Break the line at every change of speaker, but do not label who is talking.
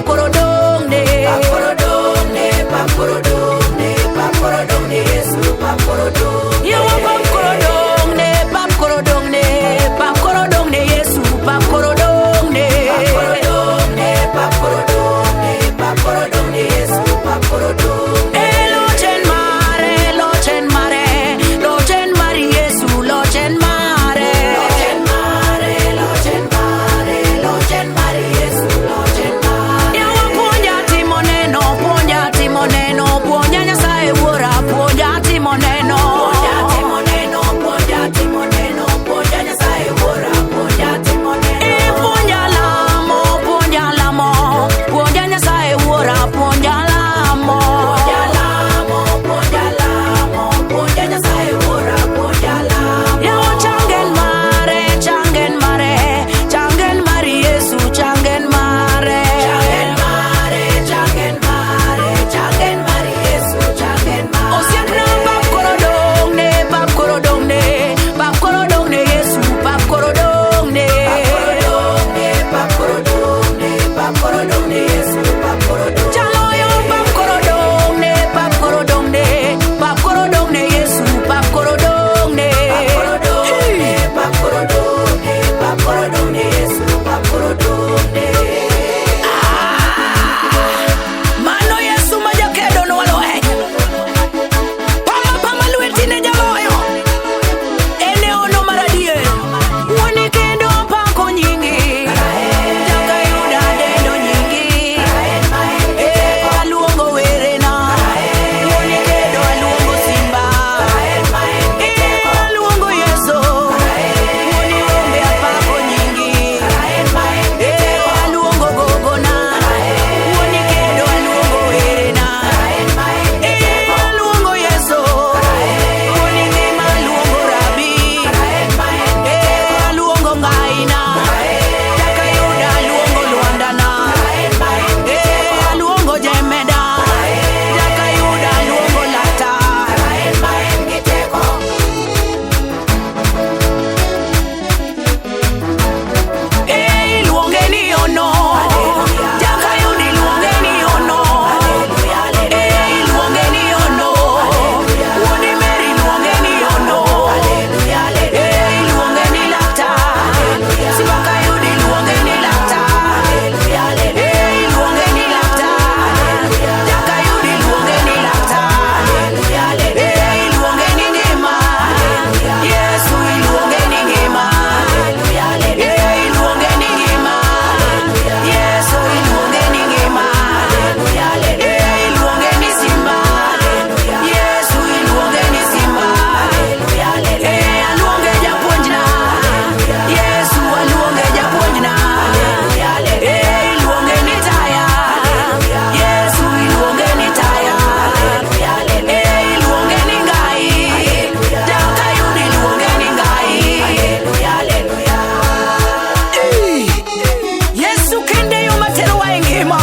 koro odongne. Pap koro odongne, pap koro odongne, pap koro odongne Yesu, pap koro odongne. You want pap koro odongne, pap koro odongne, pap koro odongne Yesu, pap koro odongne. Pap koro odongne, pap koro odongne, pap koro odongne Yesu, pap koro odongne. Lochen mare, lochen mare, lochen mare Yesu, lochen mare. Lochen mare, lochen mare, lochen mare Yesu, lochen mare. You want punya timoneno, punya timoneno, punya Nyasaye wora, punya timoneno. Punya timoneno, punya timoneno, punya Nyasaye wora, punya timoneno. Punya lamo, punya lamo, punya Nyasaye wora, punya lamo. Punya lamo, punya lamo, punya Nyasaye wora, punya lamo. You changen mare, changen mare, changen mare Yesu, changen mare. Changen mare, changen mare, changen mare Yesu, changen mare. Osiepna pap koro odongne, pap koro odongne, pap koro odongne Yesu, pap koro odongne. Pap koro odongne, pap koro odongne Yesu, pap koro odongne. Chaloyo pap koro odongne, pap koro odongne, pap koro odongne Yesu, pap koro odongne. Pap koro odongne, pap koro odongne Yesu, pap koro odongne. Mano Yesu majakedo no waloe. Pama luetine jaloyo. Ene ono maradie. Woni kendo pako nyingi. Jaga yuda dendo nyingi. Aluongo werena. Woni kendo aluongo simba. Aluongo Yesu. Woni ombe apako nyingi. Aluongo gogona. Woni kendo aluongo werena. Aluongo Yesu. Woni ngima aluongo rabi. Aluongo ngaina. Jaga yuda aluongo luandana. Aluongo jemeda. Jaga yuda aluongo lata. Luongeni ono. Jaga yudi luongeni ono. Luongeni ono. Woni Mary luongeni ono. Luongeni lata. Sibaka yudi luongeni lata. Luongeni lata. Jaga yudi luongeni lata. Luongeni ngima. Yesu luongeni ngima. Luongeni ngima. Yesu luongeni ngima. Luongeni simba. Yesu luongeni simba. Aluonge japuonjna. Yesu aluonge japuonjna. Luongeni taya. Yesu luongeni taya. Luongeni ngai. Jaga yudi luongeni ngai. Yesu kende yo matero wa ngima.